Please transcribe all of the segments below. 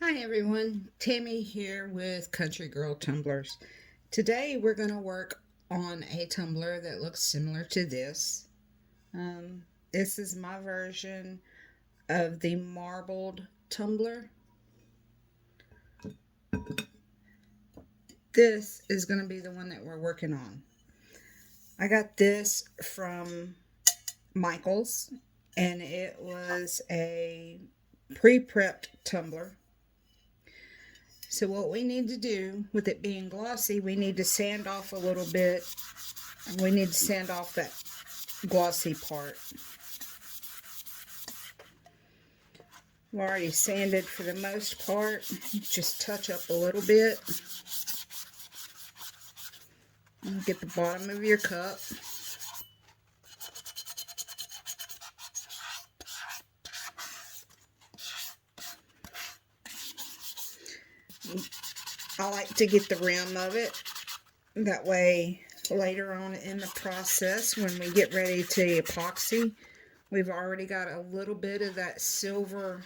Hi everyone, Tammy here with Country Girl Tumblers. Today we're going to work on a tumbler that looks similar to this. This is my version of the marbled tumbler. This is going to be the one that we're working on. I got this from Michael's and it was a pre-prepped tumbler. So what we need to do, with it being glossy, we need to sand off a little bit. We need to sand off that glossy part. I've already sanded for the most part. Just touch up a little bit. And get the bottom of your cup. I like to get the rim of it. That way, later on in the process, when we get ready to epoxy, we've already got a little bit of that silver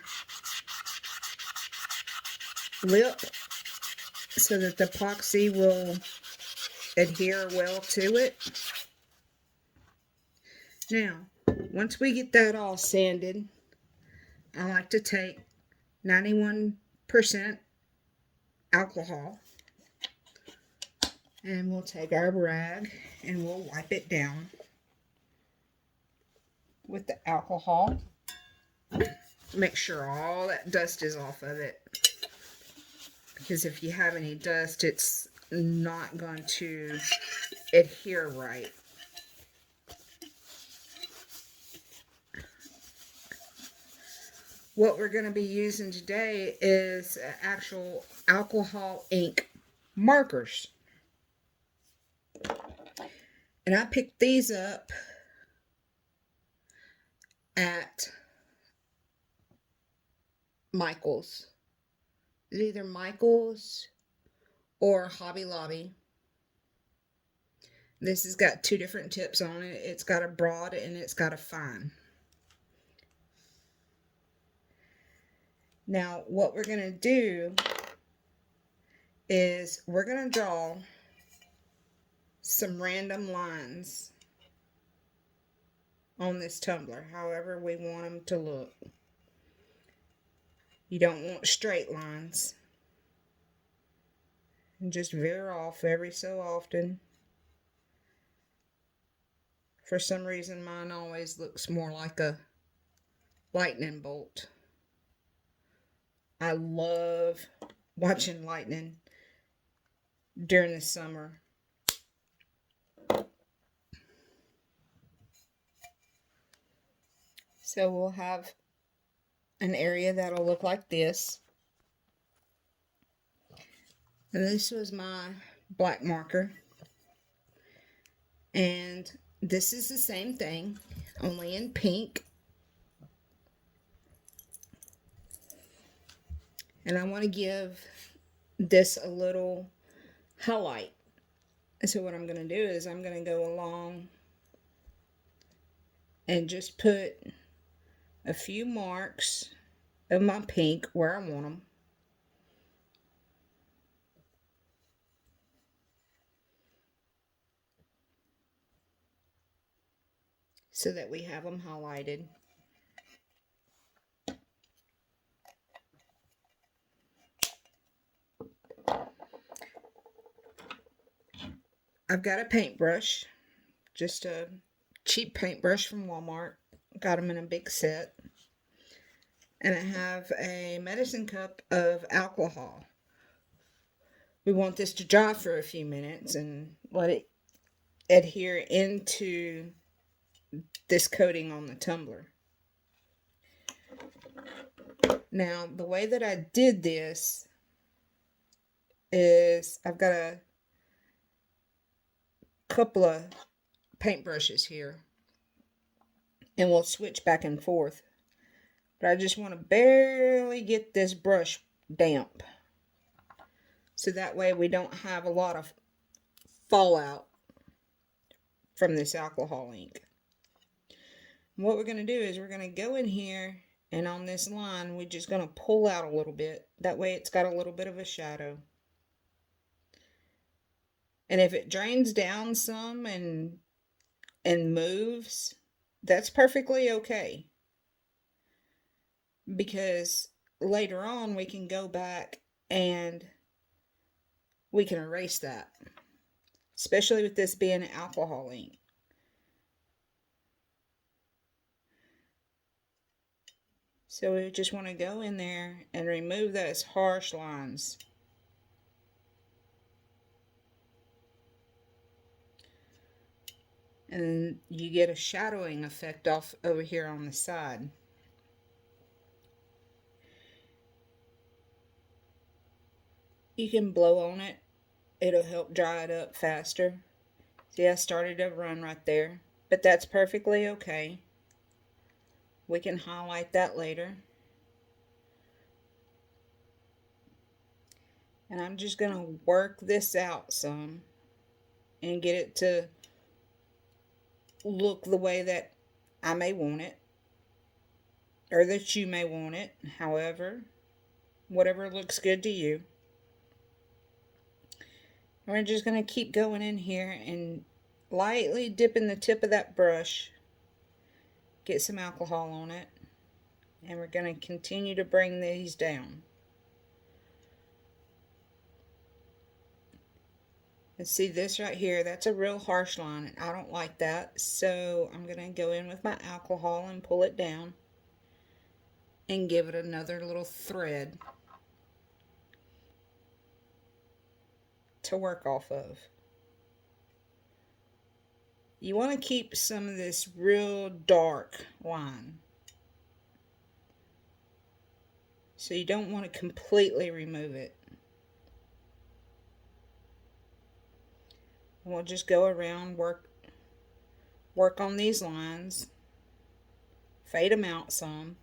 lip so that the epoxy will adhere well to it. Now, once we get that all sanded, I like to take 91% alcohol, and we'll take our rag and we'll wipe it down with the alcohol. Make sure all that dust is off of it, because if you have any dust, it's not going to adhere right. What we're going to be using today is actual alcohol ink markers. And I picked these up at Michael's. It's either Michael's or Hobby Lobby. This has got two different tips on it. It's got a broad and it's got a fine. Now, what we're going to do is we're going to draw some random lines on this tumbler, however we want them to look. You don't want straight lines. And just veer off every so often. For some reason, mine always looks more like a lightning bolt. I love watching lightning during the summer. So we'll have an area that'll look like this. And this was my black marker. And this is the same thing, only in pink. And I want to give this a little highlight. So what I'm going to do is I'm going to go along and just put a few marks of my pink where I want them. So that we have them highlighted. I've got a paintbrush, just a cheap paintbrush from Walmart. Got them in a big set. And I have a medicine cup of alcohol. We want this to dry for a few minutes and let it adhere into this coating on the tumbler. Now, the way that I did this is I've got a couple of paintbrushes here, and we'll switch back and forth. But I just want to barely get this brush damp, so that way we don't have a lot of fallout from this alcohol ink. And what we're going to do is we're going to go in here And on this line, we're just going to pull out a little bit. That way it's got a little bit of a shadow. And if it drains down some and moves, that's perfectly okay. Because later on we can go back and we can erase that. Especially with this being alcohol ink. So we just want to go in there and remove those harsh lines. And you get a shadowing effect off over here on the side. You can blow on it. It'll help dry it up faster. See, I started to run right there. But that's perfectly okay. We can highlight that later. And I'm just going to work this out some and get it to look the way that I may want it, or that you may want it. However, whatever looks good to you. And we're just going to keep going in here and lightly dipping the tip of that brush, get some alcohol on it, and we're going to continue to bring these down. And see this right here, that's a real harsh line, and I don't like that. So I'm going to go in with my alcohol and pull it down and give it another little thread to work off of. You want to keep some of this real dark line. So you don't want to completely remove it. We'll just go around, work on these lines, fade them out some.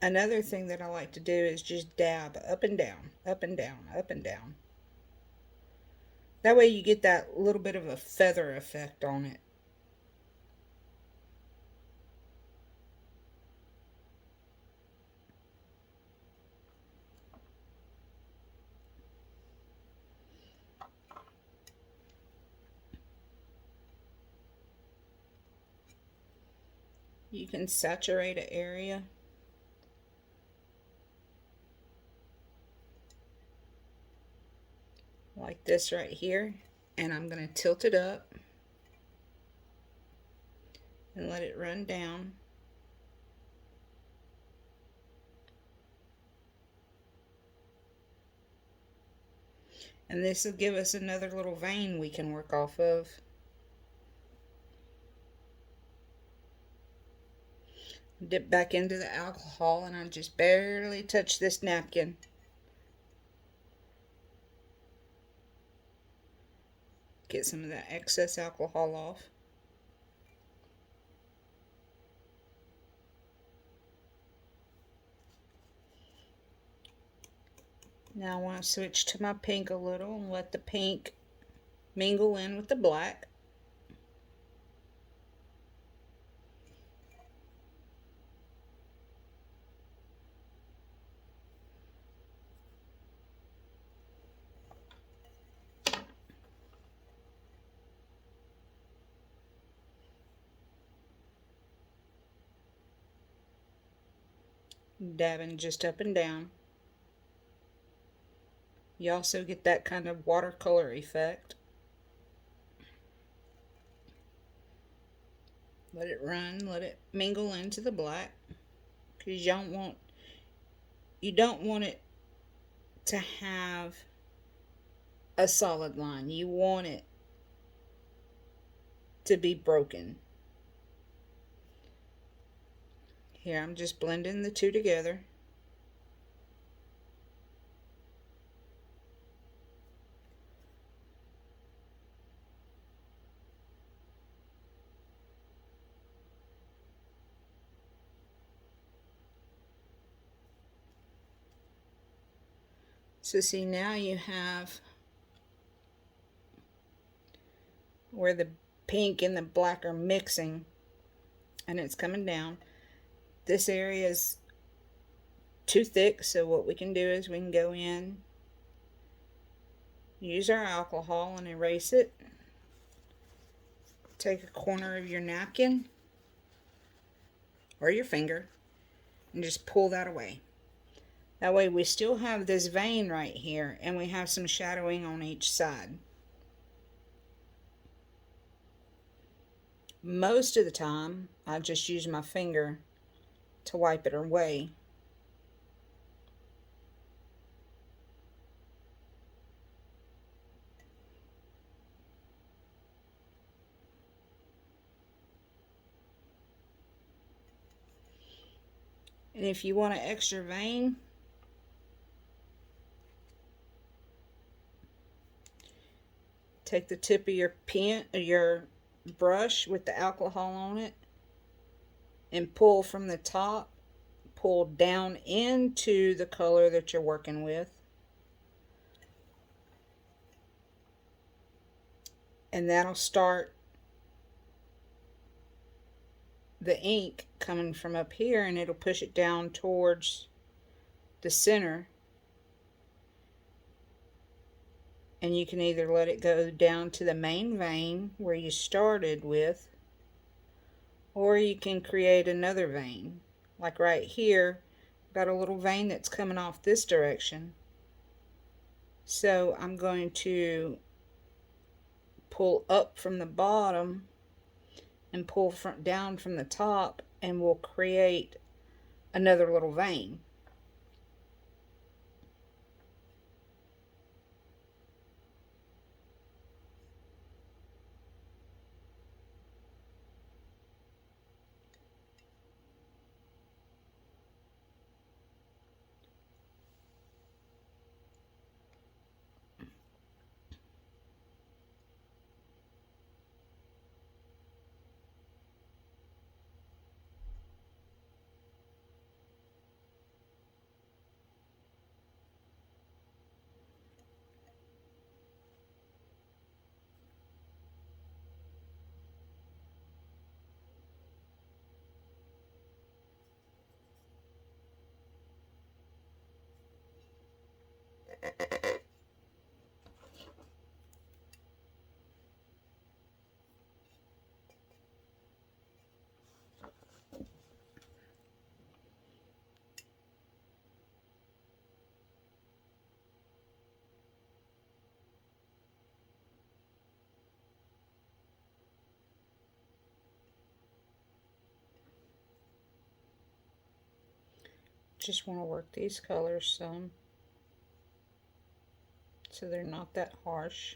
Another thing that I like to do is just dab up and down, up and down, up and down. That way you get that little bit of a feather effect on it. You can saturate an area. Like this right here. And I'm going to tilt it up and let it run down. And this will give us another little vein we can work off of. Dip back into the alcohol and I just barely touch this napkin. Get some of that excess alcohol off. Now I want to switch to my pink a little and let the pink mingle in with the black. Dabbing just up and down. You also get that kind of watercolor effect. Let it run, let it mingle into the black. Because you don't want it to have a solid line. You want it to be broken. Here, I'm just blending the two together. So see, now you have where the pink and the black are mixing, and it's coming down. This area is too thick, so what we can do is we can go in, use our alcohol and erase it. Take a corner of your napkin or your finger and just pull that away. That way we still have this vein right here, and we have some shadowing on each side. Most of the time, I just use my finger to wipe it away. And if you want an extra vein, take the tip of your pen or your brush with the alcohol on it and pull from the top, pull down into the color that you're working with, and that'll start the ink coming from up here, and it'll push it down towards the center. And you can either let it go down to the main vein where you started with, or you can create another vein. Like right here, got a little vein that's coming off this direction. So I'm going to pull up from the bottom and pull down from the top, and we'll create another little vein. Just want to work these colors some so they're not that harsh.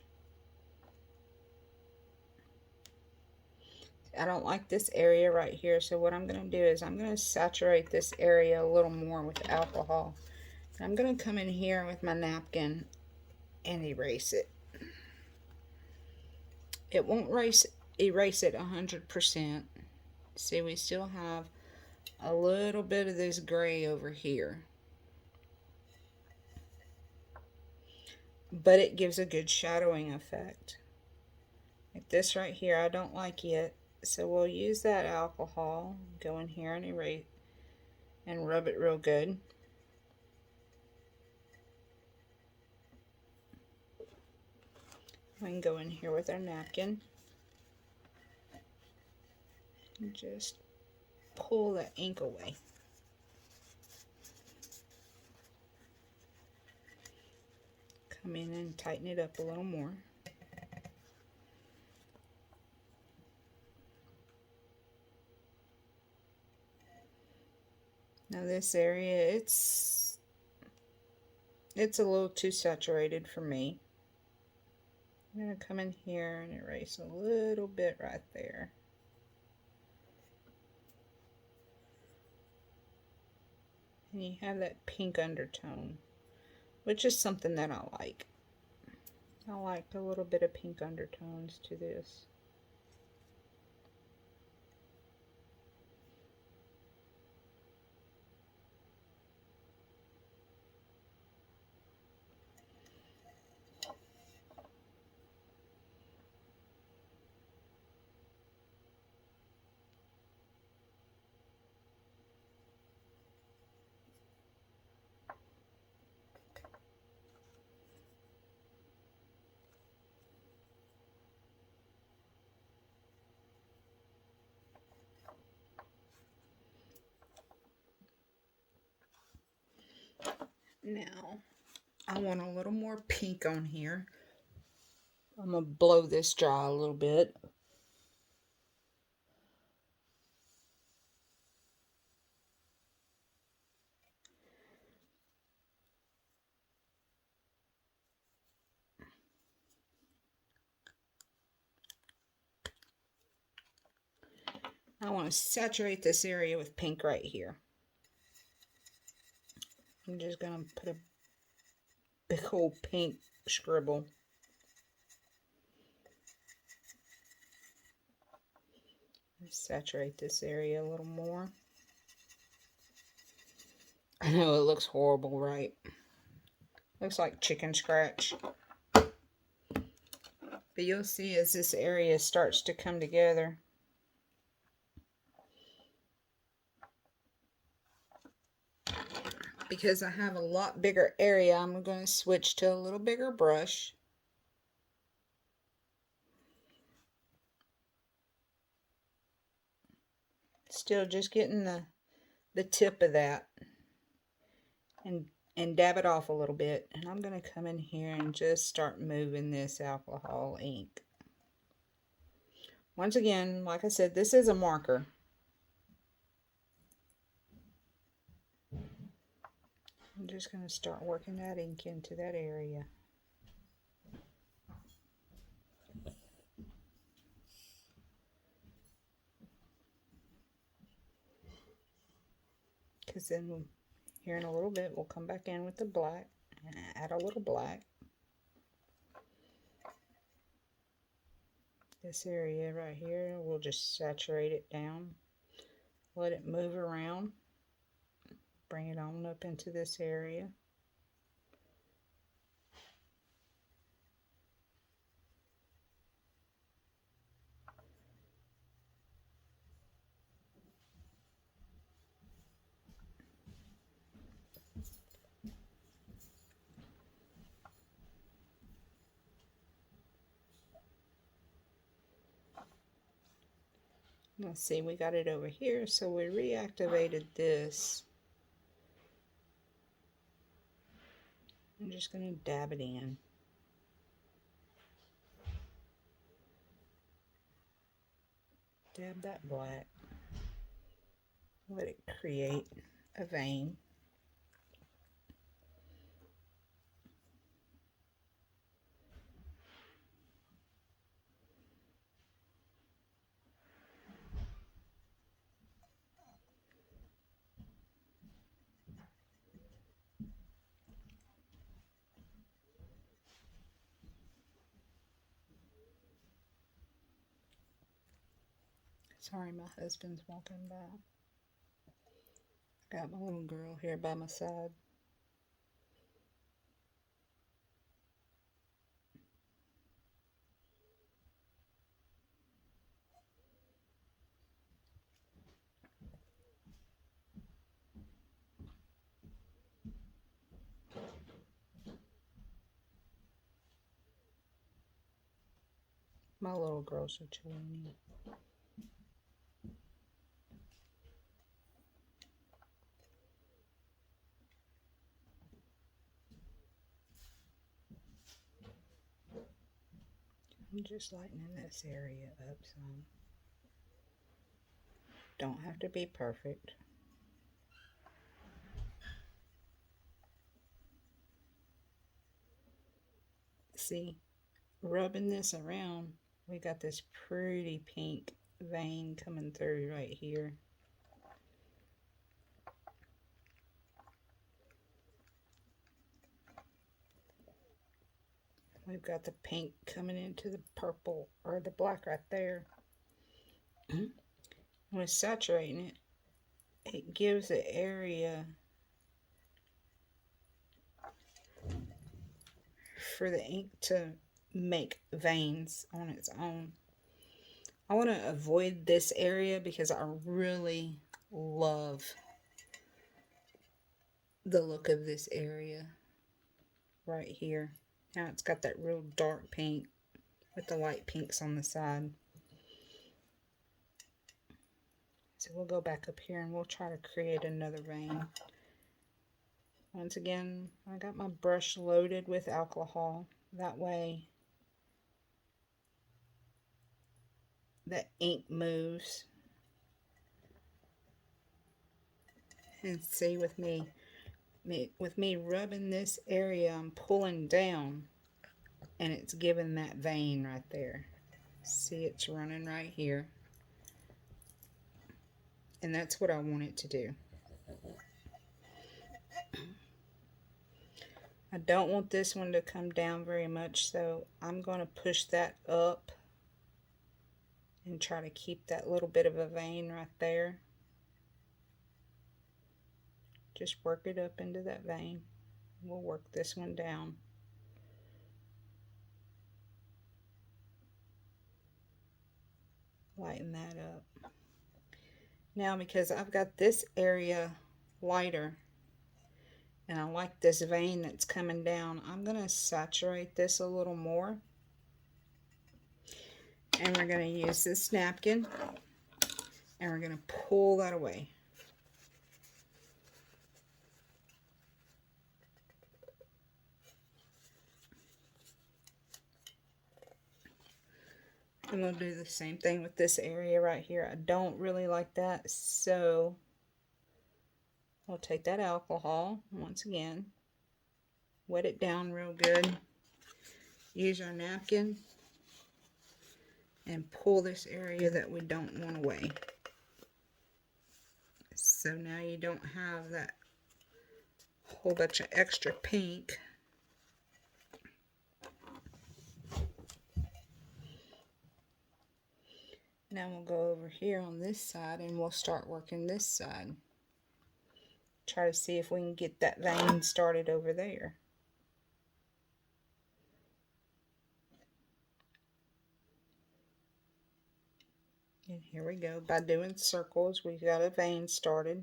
I don't like this area right here, so what I'm going to do is I'm going to saturate this area a little more with alcohol. I'm going to come in here with my napkin and erase it. It won't erase it 100%. See, we still have a little bit of this gray over here, but it gives a good shadowing effect. Like this right here, I don't like it, so we'll use that alcohol, go in here and erase and rub it real good. We can go in here with our napkin and just pull the ink away. Come in and tighten it up a little more. Now this area, it's a little too saturated for me. I'm going to come in here and erase a little bit right there. And you have that pink undertone, which is something that I like. I like a little bit of pink undertones to this. Now, I want a little more pink on here. I'm going to blow this dry a little bit. I want to saturate this area with pink right here. I'm just going to put a big old pink scribble. Saturate this area a little more. I know it looks horrible, right? Looks like chicken scratch. But you'll see as this area starts to come together. Because I have a lot bigger area, I'm going to switch to a little bigger brush. Still just getting the tip of that. And dab it off a little bit. And I'm going to come in here and just start moving this alcohol ink. Once again, like I said, this is a marker. I'm just going to start working that ink into that area. Because then here in a little bit, we'll come back in with the black and add a little black. This area right here, we'll just saturate it down. Let it move around. Bring it on up into this area. Let's see, we got it over here, so we reactivated this. I'm just going to dab it in. Dab that black. Let it create a vein. Sorry, my husband's walking by. Got my little girl here by my side. My little girls are chilling. I'm just lightening this area up some. Don't have to be perfect. See, rubbing this around, we got this pretty pink vein coming through right here. We've got the pink coming into the purple or the black right there. When it's saturating it, it gives the area for the ink to make veins on its own. I want to avoid this area because I really love the look of this area right here. Now it's got that real dark pink with the light pinks on the side. So we'll go back up here and we'll try to create another vein. Once again, I got my brush loaded with alcohol. That way the ink moves. And see, with me rubbing this area, I'm pulling down and it's giving that vein right there. See, it's running right here. And that's what I want it to do. I don't want this one to come down very much, so I'm going to push that up and try to keep that little bit of a vein right there. Just work it up into that vein. We'll work this one down. Lighten that up. Now, because I've got this area lighter and I like this vein that's coming down, I'm going to saturate this a little more. And we're going to use this napkin and we're going to pull that away. And we'll do the same thing with this area right here. I don't really like that, so we'll take that alcohol, once again, wet it down real good, use our napkin, and pull this area that we don't want away. So now you don't have that whole bunch of extra pink. Now we'll go over here on this side and we'll start working this side. Try to see if we can get that vein started over there. And here we go. By doing circles, we've got a vein started.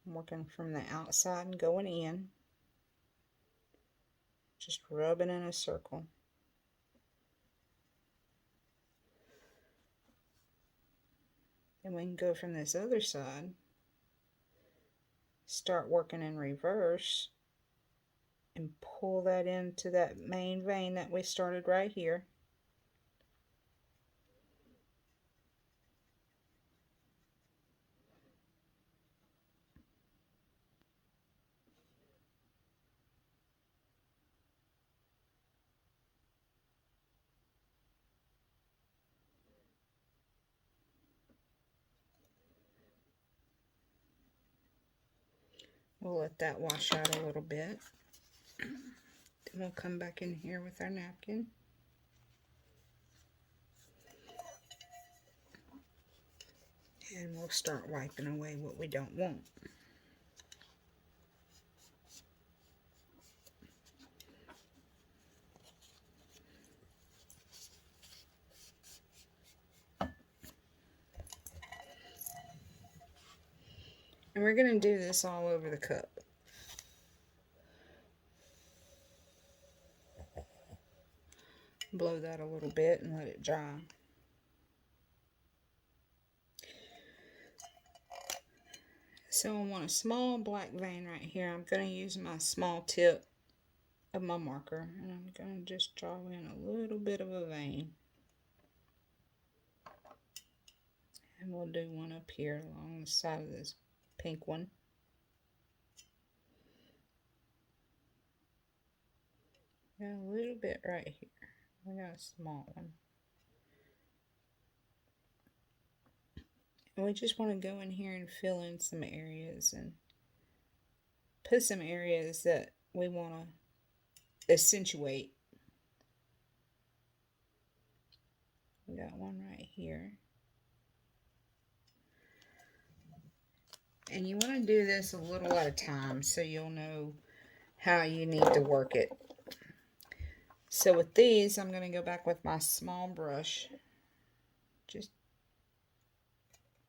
I'm working from the outside and going in. Just rubbing in a circle. Then we can go from this other side, start working in reverse, and pull that into that main vein that we started right here. We'll let that wash out a little bit. Then we'll come back in here with our napkin. And we'll start wiping away what we don't want. And we're going to do this all over the cup. Blow that a little bit and let it dry. So I want a small black vein right here. I'm going to use my small tip of my marker and I'm going to just draw in a little bit of a vein. And we'll do one up here along the side of this pink one. Got a little bit right here. I got a small one. And we just want to go in here and fill in some areas and put some areas that we want to accentuate. We got one right here. And you want to do this a little at a time so you'll know how you need to work it. So with these, I'm going to go back with my small brush. Just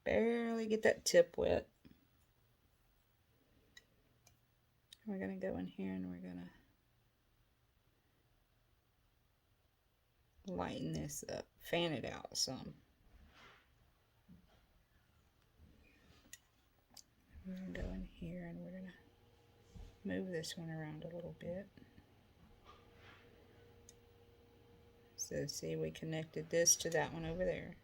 barely get that tip wet. We're going to go in here and we're going to lighten this up, fan it out some. We're going to go in here and we're going to move this one around a little bit. So see, we connected this to that one over there.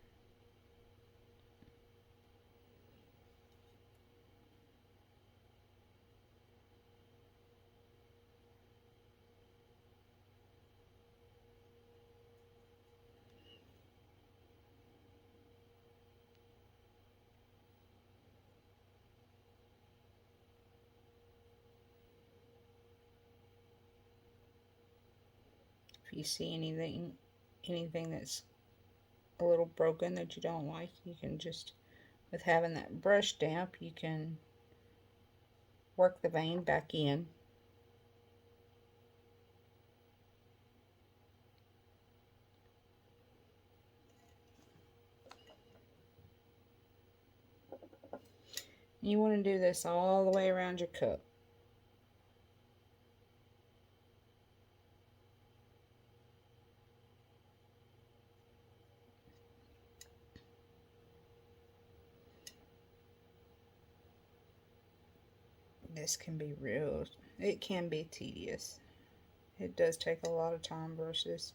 If you see anything that's a little broken that you don't like, you can just, with having that brush damp, you can work the vein back in. You want to do this all the way around your cup. This can be it can be tedious. It does take a lot of time versus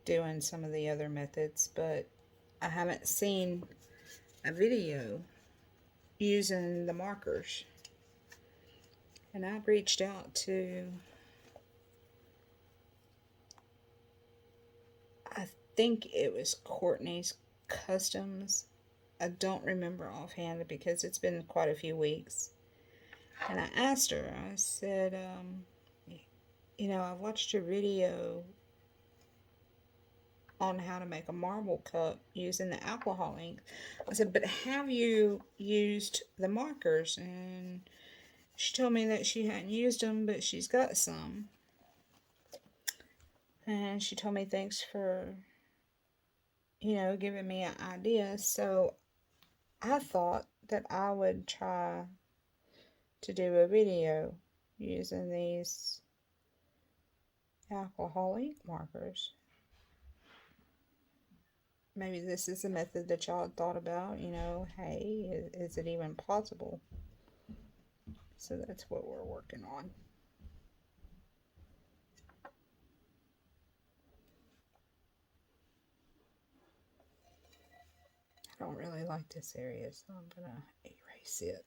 doing some of the other methods, but I haven't seen a video using the markers. And I reached out to, I think it was Courtney's Customs. I don't remember offhand because it's been quite a few weeks. And I asked her, I said, you know, I watched your video on how to make a marble cup using the alcohol ink. I said, but have you used the markers? And she told me that she hadn't used them, but she's got some. And she told me thanks for, you know, giving me an idea. So I thought that I would try to do a video using these alcohol ink markers. Maybe this is a method that y'all thought about, you know, hey, is it even possible? So that's what we're working on. I don't really like this area, so I'm going to erase it.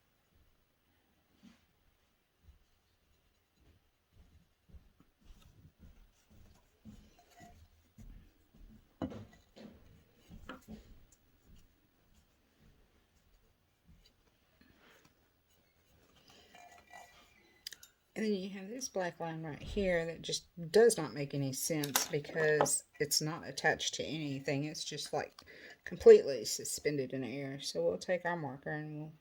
And then you have this black line right here that just does not make any sense because it's not attached to anything. It's just like completely suspended in the air. So we'll take our marker and we'll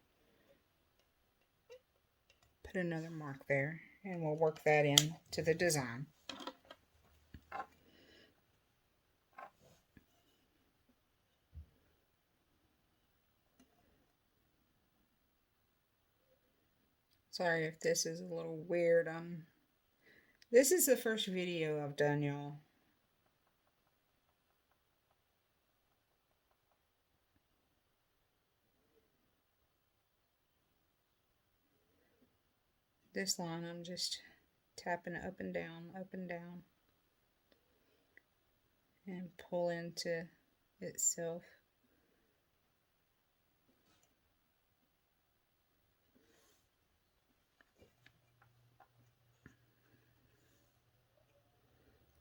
put another mark there. And we'll work that in to the design. Sorry if this is a little weird. This is the first video I've done, y'all. This line, I'm just tapping it up and down, and pull into itself.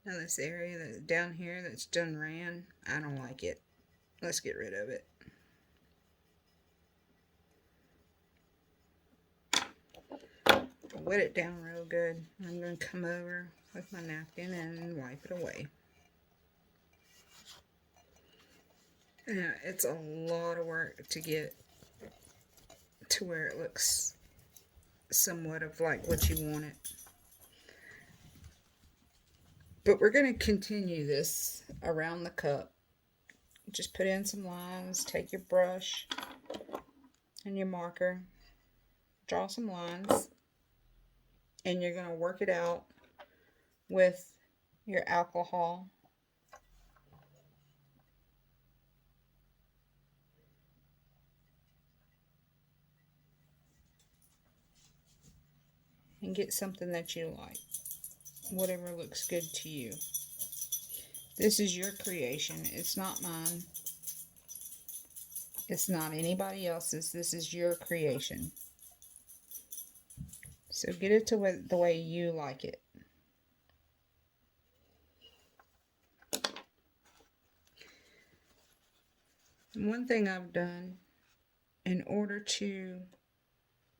Now this area that's down here that's done ran, I don't like it. Let's get rid of it. Wet it down real good. I'm going to come over with my napkin and wipe it away. Yeah, it's a lot of work to get to where it looks somewhat of like what you want it. But we're going to continue this around the cup. Just put in some lines, take your brush and your marker, draw some lines, and you're going to work it out with your alcohol. and get something that you like. Whatever looks good to you. This is your creation. It's not mine. It's not anybody else's. This is your creation. So get it to the way you like it. One thing I've done in order to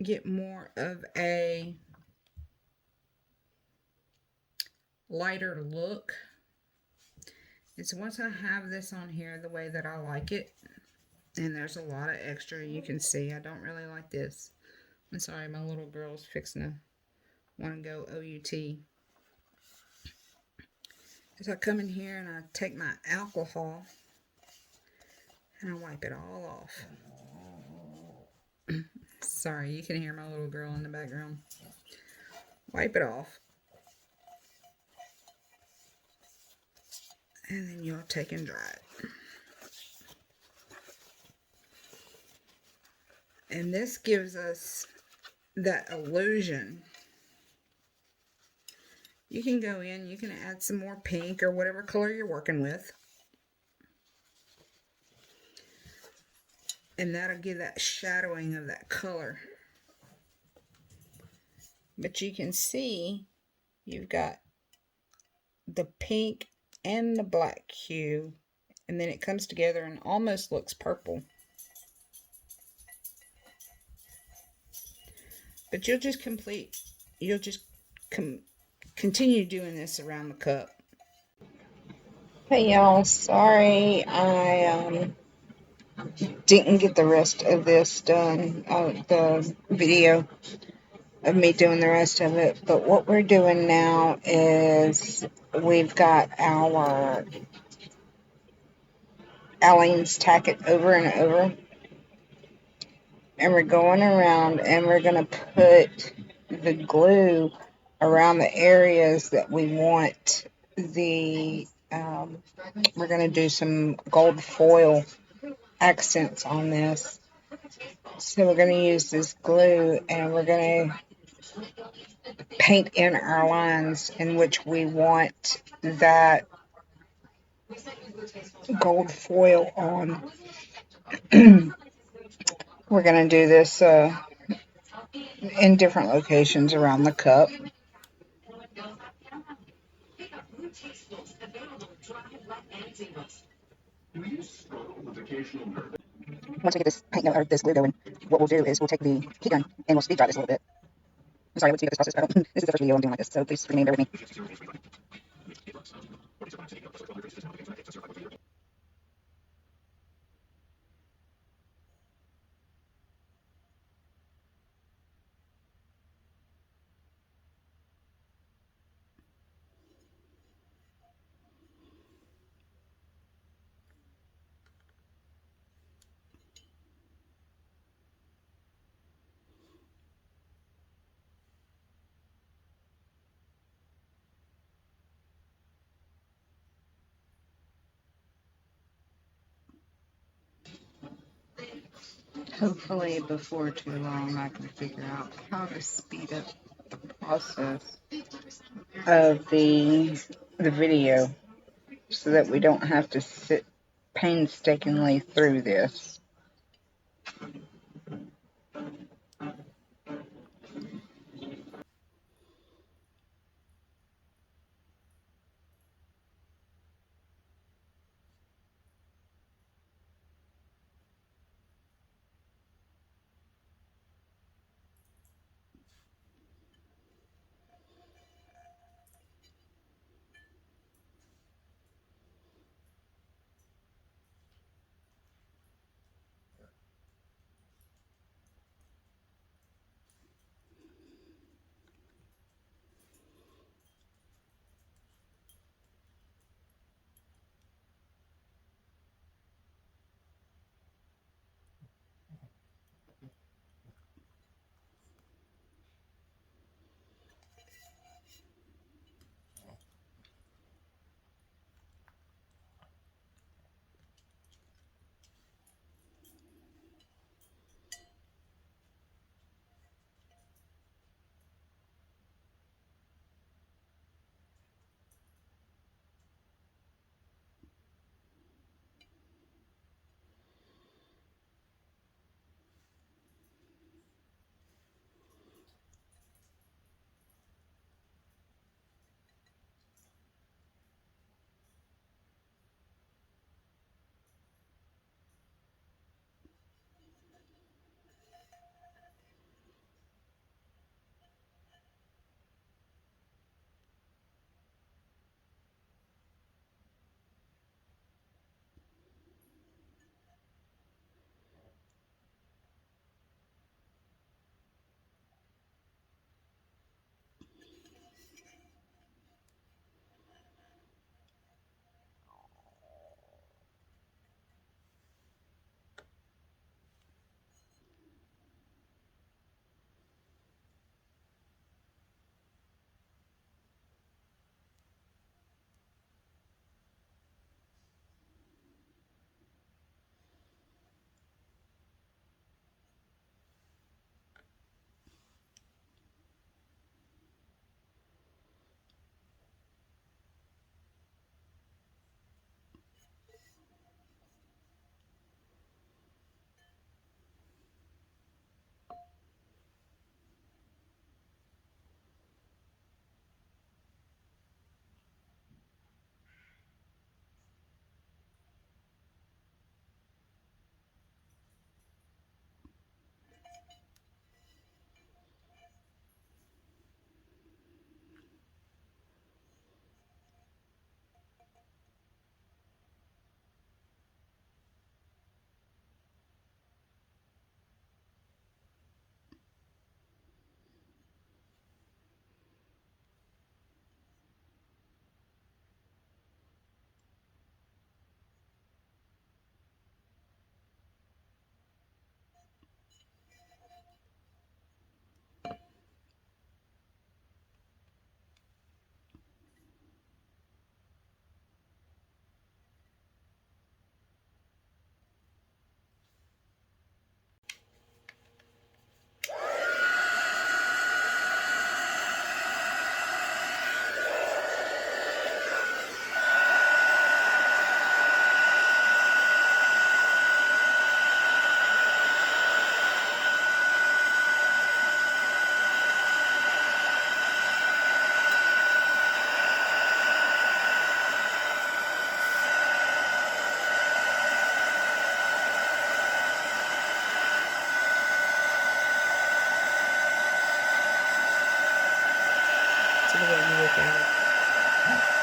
get more of a lighter look is once I have this on here the way that I like it, and there's a lot of extra you can see. I don't really like this. I'm sorry, my little girl's fixing to want to go OUT. As I come in here and I take my alcohol and I wipe it all off. Sorry, you can hear my little girl in the background. Wipe it off. And then you'll take and dry it. And this gives us that illusion. You can go in, you can add some more pink or whatever color you're working with. And that'll give that shadowing of that color. But you can see you've got the pink and the black hue, and then it comes together and almost looks purple. But you'll just continue doing this around the cup. Hey y'all, sorry I didn't get the rest of this done, the video of me doing the rest of it. But what we're doing now is we've got our Aleene's tack it over and over. And we're going around and we're going to put the glue around the areas that we want the, we're going to do some gold foil accents on this. So we're going to use this glue and we're going to paint in our lines in which we want that gold foil on. We're going to do this in different locations around the cup. Once we get this paint or this glue going, what we'll do is we'll take the heat gun and we'll speed dry this a little bit. I'm sorry, I would speed up this process, but this is the first video I'm doing like this, so please remain there with me. Hopefully before too long I can figure out how to speed up the process of the video so that we don't have to sit painstakingly through this.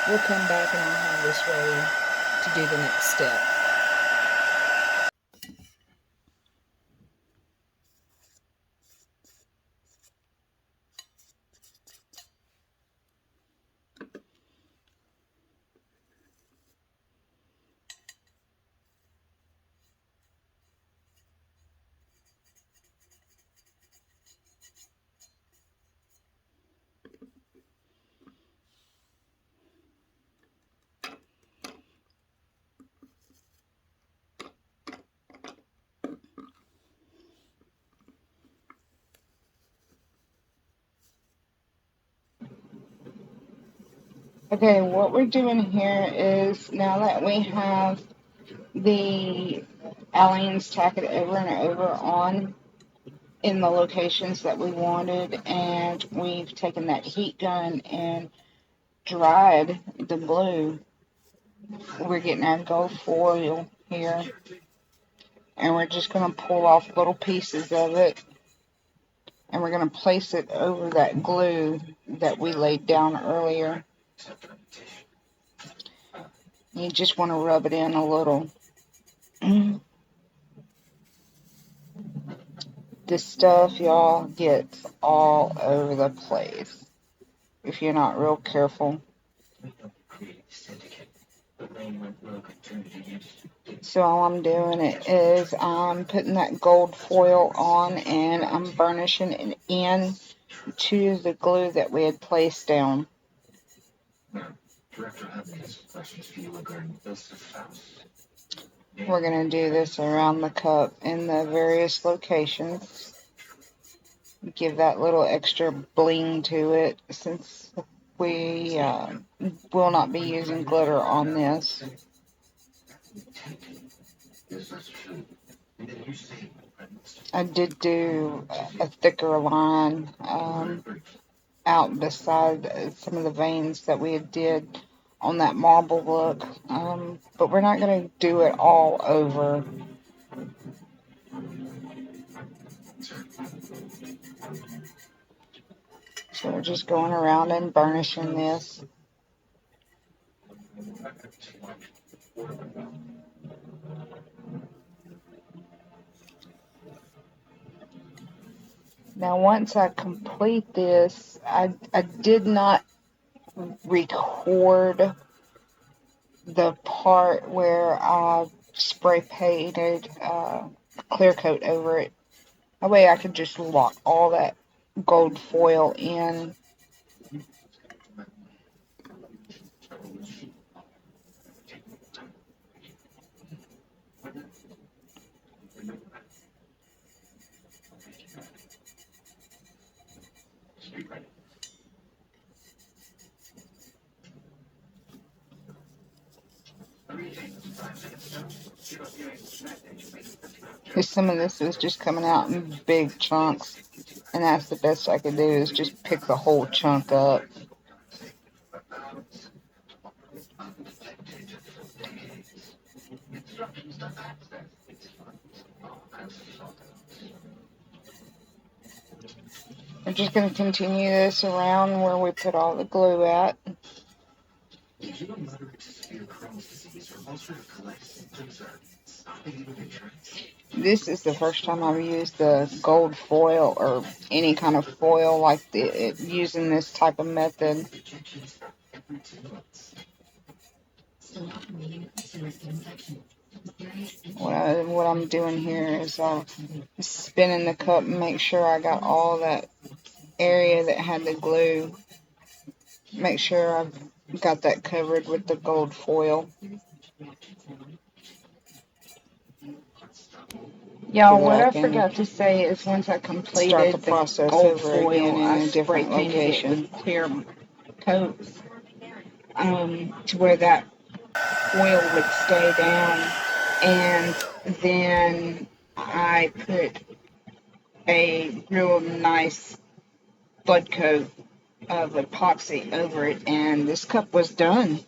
we'll come back and I'll have this ready to do the next step. Okay, what we're doing here is, now that we have the aliens tacked over and over on in the locations that we wanted, and we've taken that heat gun and dried the glue, we're getting our gold foil here, and we're just going to pull off little pieces of it, and we're going to place it over that glue that we laid down earlier. You just want to rub it in a little. This stuff, y'all, gets all over the place if you're not real careful. So all I'm doing is I'm putting that gold foil on, and I'm burnishing it in to the glue that we had placed down. We're going to do this around the cup in the various locations. Give that little extra bling to it, since we will not be using glitter on this. I did do a thicker line out beside some of the veins that we did on that marble look, but we're not going to do it all over. So we're just going around and burnishing this. Now once I complete this, I did not record the part where I spray painted clear coat over it. That way I could just lock all that gold foil in. Because some of this is just coming out in big chunks, and that's the best I could do, is just pick the whole chunk up. We're just going to continue this around where we put all the glue at. This is the first time I've used the gold foil or any kind of foil like using this type of method. What I'm doing here is I'm spinning the cup and make sure I got all that area that had the glue. Make sure I've got that covered with the gold foil. Y'all, what I forgot to say is once I completed the process gold foil, I spray painted it with clear coat to where that foil would stay down, and then I put a real nice flood coat of epoxy over it, and this cup was done.